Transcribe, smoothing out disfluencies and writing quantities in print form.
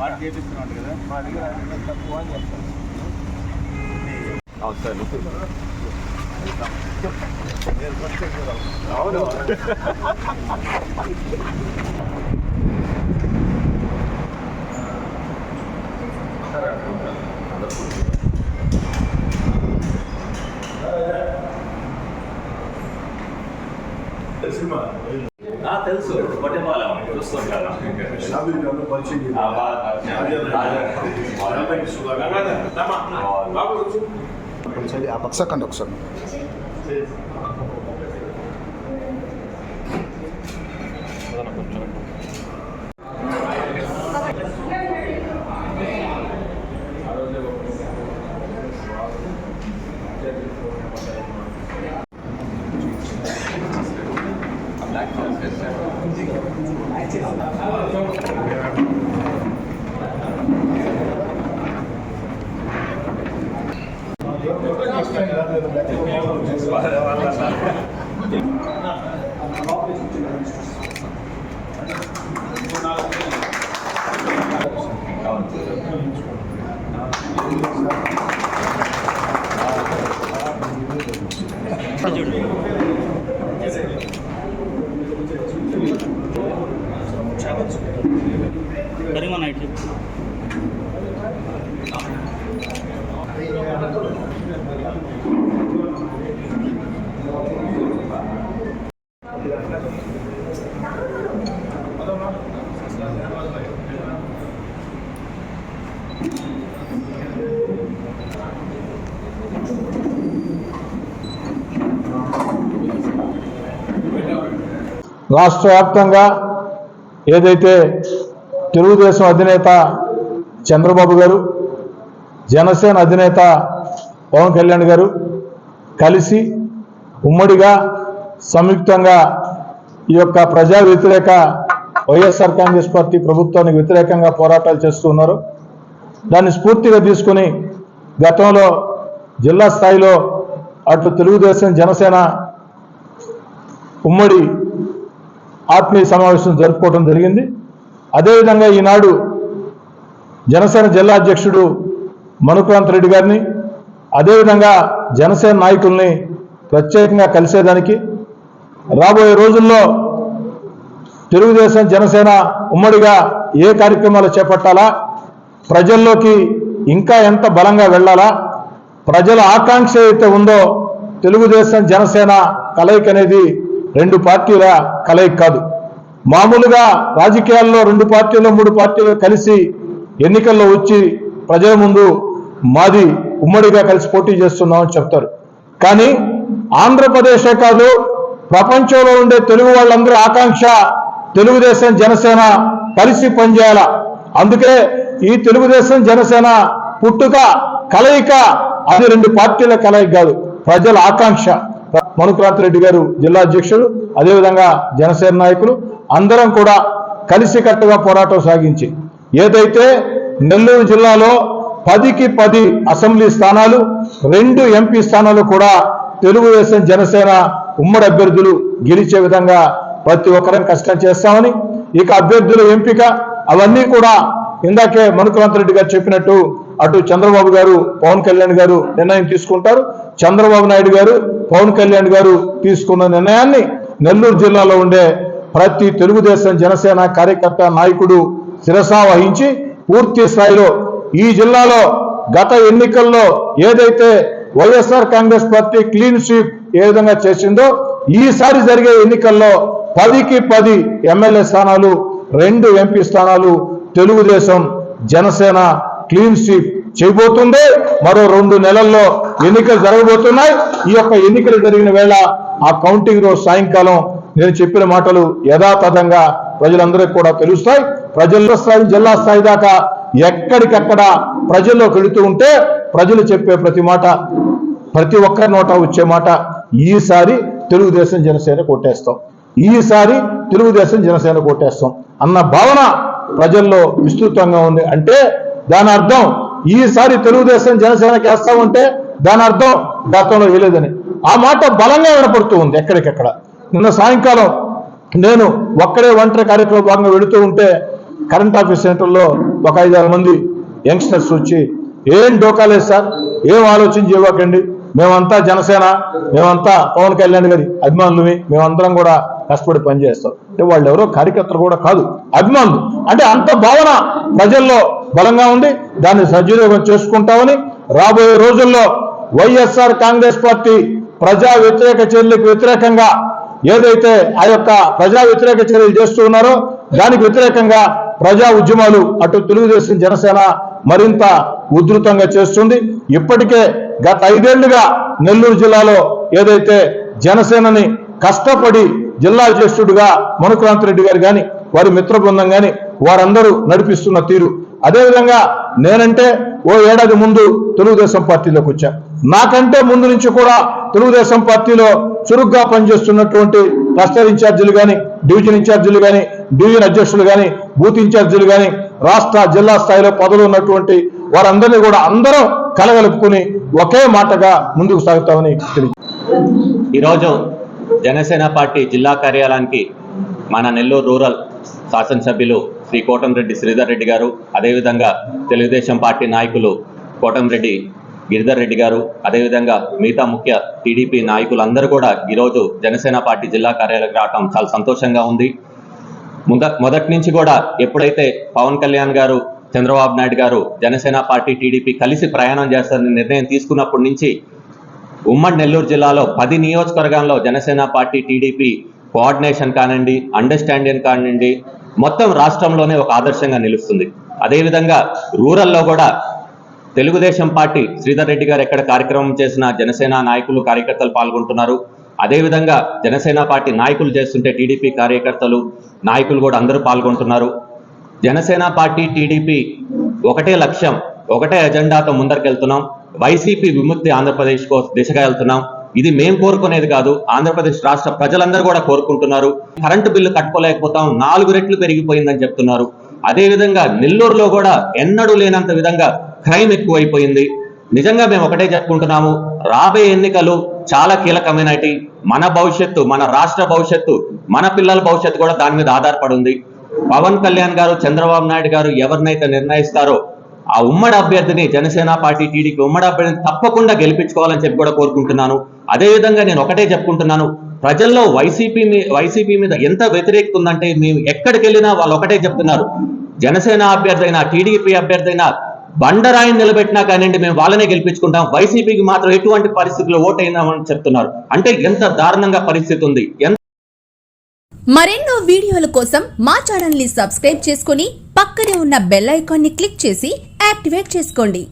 వాటి చేపిస్తున్నాడు కదా మా దగ్గర తక్కువ అని చెప్తాను. అవును తెలుసు కొట్టేపాలెం చూస్తాం కదా సెకండ్ ఒకసారి రాష్ట్ర వ్యాప్తంగా ఏదైతే తెలుగుదేశం అధినేత చంద్రబాబు గారు, జనసేన అధినేత పవన్ కళ్యాణ్ గారు కలిసి ఉమ్మడిగా సంయుక్తంగా ఈ యొక్క ప్రజా వ్యతిరేక వైఎస్ఆర్ కాంగ్రెస్ పార్టీ ప్రభుత్వానికి వ్యతిరేకంగా పోరాటాలు చేస్తూ ఉన్నారు. దాన్ని స్ఫూర్తిగా తీసుకుని గతంలో జిల్లా స్థాయిలో అటు తెలుగుదేశం జనసేన ఉమ్మడి ఆత్మీయ సమావేశం జరుపుకోవడం జరిగింది. అదేవిధంగా ఈనాడు జనసేన జిల్లా అధ్యక్షుడు మనుక్రాంత్ రెడ్డి గారిని, అదేవిధంగా జనసేన నాయకుల్ని ప్రత్యేకంగా కలిసేదానికి, రాబోయే రోజుల్లో తెలుగుదేశం జనసేన ఉమ్మడిగా ఏ కార్యక్రమాలు చేపట్టాలా, ప్రజల్లోకి ఇంకా ఎంత బలంగా వెళ్ళాలా, ప్రజల ఆకాంక్ష అయితే ఉందో తెలుగుదేశం జనసేన కలయిక అనేది రెండు పార్టీల కలయిక కాదు. మామూలుగా రాజకీయాల్లో రెండు పార్టీలు మూడు పార్టీలు కలిసి ఎన్నికల్లో వచ్చి ప్రజల ముందు మాది ఉమ్మడిగా కలిసి పోటీ చేస్తున్నామని చెప్తారు. కానీ ఆంధ్రప్రదేశే కాదు, ప్రపంచంలో ఉండే తెలుగు వాళ్ళందరూ ఆకాంక్ష తెలుగుదేశం జనసేన కలిసి పనిచేయాల. అందుకే ఈ తెలుగుదేశం జనసేన పుట్టుక కలయిక అది రెండు పార్టీల కలయిక కాదు, ప్రజల ఆకాంక్ష. మనుక్రాంత్ రెడ్డి గారు జిల్లా అధ్యక్షుడు, అదేవిధంగా జనసేన నాయకులు అందరం కూడా కలిసికట్టుగా పోరాటం సాగించి ఏదైతే నెల్లూరు జిల్లాలో 10కి 10 అసెంబ్లీ స్థానాలు, 2 ఎంపీ స్థానాలు కూడా తెలుగుదేశం జనసేన ఉమ్మడి అభ్యర్థులు గెలిచే విధంగా ప్రతి ఒక్కరం కష్టం చేస్తామని, ఇక అభ్యర్థుల ఎంపిక అవన్నీ కూడా ఇందాకే మనుక్రాంత్ రెడ్డి గారు చెప్పినట్టు అటు చంద్రబాబు గారు పవన్ కళ్యాణ్ గారు నిర్ణయం తీసుకుంటారు. చంద్రబాబు నాయుడు గారు పవన్ కళ్యాణ్ గారు తీసుకున్న నిర్ణయాన్ని నెల్లూరు జిల్లాలో ఉండే ప్రతి తెలుగుదేశం జనసేన కార్యకర్త నాయకుడు శిరసా వహించి పూర్తి స్థాయిలో ఈ జిల్లాలో గత ఎన్నికల్లో ఏదైతే YSR Congress party clean sweep ఏ విధంగా చేసిందో ఈసారి జరిగే ఎన్నికల్లో 10కి 10 ఎమ్మెల్యే స్థానాలు, 2 ఎంపీ స్థానాలు తెలుగుదేశం జనసేన క్లీన్ స్వీప్ చేయబోతుంది. మరో 2 నెలల్లో ఎన్నికలు జరగబోతున్నాయి. ఈ యొక్క ఎన్నికలు జరిగిన వేళ ఆ కౌంటింగ్ రోజు సాయంకాలం నేను చెప్పిన మాటలు యథాతథంగా ప్రజలందరికీ కూడా తెలుస్తాయి. ప్రజల స్థాయి జిల్లా స్థాయి దాకా ఎక్కడికక్కడ ప్రజల్లోకి వెళుతూ ఉంటే ప్రజలు చెప్పే ప్రతి మాట, ప్రతి ఒక్కరి నోట వచ్చే మాట, ఈసారి తెలుగుదేశం జనసేన కొట్టేస్తాం, ఈసారి తెలుగుదేశం జనసేన కొట్టేస్తాం అన్న భావన ప్రజల్లో విస్తృతంగా ఉంది. అంటే దాని అర్థం ఈసారి తెలుగుదేశం జనసేనకి వేస్తామంటే దాని అర్థం గతంలో వేయలేదని. ఆ మాట బలంగా వినపడుతూ ఉంది ఎక్కడికెక్కడ. నిన్న సాయంకాలం నేను ఒక్కడే ఒంటరి కార్యక్రమం భాగంగా వెళుతూ ఉంటే కరెంట్ ఆఫీస్ సెంటర్లో ఒక 5-6 మంది యంగ్స్టర్స్ వచ్చి ఏం డోకాలేదు సార్, ఏం ఆలోచన చేయకండి, మేమంతా జనసేన, మేమంతా పవన్ కళ్యాణ్ గారి అభిమానులమే, మేమందరం కూడా కష్టపడి పనిచేస్తాం అంటే వాళ్ళు ఎవరో కార్యకర్తలు కూడా కాదు, అభిమానులు. అంటే అంత భావన ప్రజల్లో బలంగా ఉంది. దాన్ని సద్వినియోగం చేసుకుంటామని రాబోయే రోజుల్లో వైఎస్ఆర్ కాంగ్రెస్ పార్టీ ప్రజా వ్యతిరేక చర్యలకు వ్యతిరేకంగా ఏదైతే ఆ యొక్క ప్రజా వ్యతిరేక చర్యలు చేస్తూ ఉన్నారో దానికి వ్యతిరేకంగా ప్రజా ఉద్యమాలు అటు తెలుగుదేశం జనసేన మరింత ఉధృతంగా చేస్తుంది. ఇప్పటికే గత 5 ఏళ్లుగా నెల్లూరు జిల్లాలో ఏదైతే జనసేనని కష్టపడి జిల్లా అధ్యక్షుడిగా మనుక్రాంత్ రెడ్డి గారు కానీ వారి మిత్ర బృందం కానీ వారందరూ నడిపిస్తున్న తీరు, అదేవిధంగా నేనంటే ఓ ఏడాది ముందు తెలుగుదేశం పార్టీలోకి వచ్చా. నాకంటే ముందు నుంచి కూడా తెలుగుదేశం పార్టీలో చురుగ్గా పనిచేస్తున్నటువంటి క్లస్టర్ ఇన్ఛార్జీలు కానీ, డివిజన్ ఇన్ఛార్జీలు కానీ, డివిజన్ అధ్యక్షులు కానీ, బూత్ ఇన్ఛార్జీలు కానీ, రాష్ట్ర జిల్లా స్థాయిలో పదవులు ఉన్నటువంటి వారందరినీ కూడా అందరం కలగలుపుకుని ఒకే మాటగా ముందుకు సాగుతామని తెలియదు. ఈరోజు జనసేన పార్టీ జిల్లా కార్యాలయానికి మన నెల్లూరు రూరల్ శాసనసభ్యులు శ్రీ కోటంరెడ్డి శ్రీధర్ రెడ్డి గారు, అదేవిధంగా తెలుగుదేశం పార్టీ నాయకులు కోటంరెడ్డి గిరిధర్ రెడ్డి గారు, అదేవిధంగా మిగతా ముఖ్య టీడీపీ నాయకులందరూ కూడా ఈరోజు జనసేన పార్టీ జిల్లా కార్యాలయానికి రావడం చాలా సంతోషంగా ఉంది. మొదటి నుంచి కూడా ఎప్పుడైతే పవన్ కళ్యాణ్ గారు, చంద్రబాబు నాయుడు గారు జనసేన పార్టీ టీడీపీ కలిసి ప్రయాణం చేస్తారని నిర్ణయం తీసుకున్నప్పటి నుంచి ఉమ్మడి నెల్లూరు జిల్లాలో 10 నియోజకవర్గాల్లో జనసేన పార్టీ టీడీపీ కోఆర్డినేషన్ కానివ్వండి, అండర్స్టాండింగ్ కానివ్వండి, మొత్తం రాష్ట్రంలోనే ఒక ఆదర్శంగా నిలుస్తుంది. అదేవిధంగా రూరల్లో కూడా తెలుగుదేశం పార్టీ శ్రీధర్ రెడ్డి గారు ఎక్కడ కార్యక్రమం చేసినా జనసేన నాయకులు కార్యకర్తలు పాల్గొంటున్నారు. అదేవిధంగా జనసేన పార్టీ నాయకులు చేస్తుంటే టీడీపీ కార్యకర్తలు నాయకులు కూడా అందరూ పాల్గొంటున్నారు. జనసేన పార్టీ టీడీపీ ఒకటే లక్ష్యం, ఒకటే ఎజెండాతో ముందరికెళ్తున్నాం. వైసీపీ విముక్తి ఆంధ్రప్రదేశ్ దిశగా వెళ్తున్నాం. ఇది మేం కోరుకునేది కాదు, ఆంధ్రప్రదేశ్ రాష్ట్ర ప్రజలందరూ కూడా కోరుకుంటున్నారు. కరెంటు బిల్లు కట్టుకోలేకపోతాం, 4 రెట్లు పెరిగిపోయిందని చెప్తున్నారు. అదేవిధంగా నెల్లూరులో కూడా ఎన్నడూ లేనంత విధంగా క్రైమ్ ఎక్కువైపోయింది. నిజంగా మేము ఒకటే చెప్పుకుంటున్నాము, రాబోయే ఎన్నికలు చాలా కీలకమైనటి. మన భవిష్యత్తు, మన రాష్ట్ర భవిష్యత్తు, మన పిల్లల భవిష్యత్తు కూడా దాని మీద ఆధారపడి ఉంది. పవన్ కళ్యాణ్ గారు, చంద్రబాబు నాయుడు గారు ఎవరినైతే నిర్ణయిస్తారో ఆ ఉమ్మడి అభ్యర్థిని, జనసేన పార్టీ టీడీపీ ఉమ్మడి అభ్యర్థిని తప్పకుండా గెలిపించుకోవాలని చెప్పి కూడా కోరుకుంటున్నాను. అదేవిధంగా నేను ఒకటే చెప్పుకుంటున్నాను, ప్రజల్లో వైసీపీ మీద ఎంత వ్యతిరేకత ఉందంటే మేము ఎక్కడికి వెళ్ళినా వాళ్ళు ఒకటే చెప్తున్నారు, జనసేన అభ్యర్థి అయినా టీడీపీ అభ్యర్థి అయినా బండరాయిని నిలబెట్టినా కానివ్వండి మేము వాళ్ళనే గెలిపించుకుంటాం, వైసీపీకి మాత్రం ఎటువంటి పరిస్థితుల్లో ఓటైనామని చెప్తున్నారు. అంటే ఎంత దారుణంగా పరిస్థితి ఉంది. మరెన్నో వీడియోల కోసం మా ఛానల్ ని సబ్స్క్రైబ్ చేసుకుని పక్కనే ఉన్న బెల్ ఐకాన్ ని క్లిక్ చేసి యాక్టివేట్ చేసుకోండి.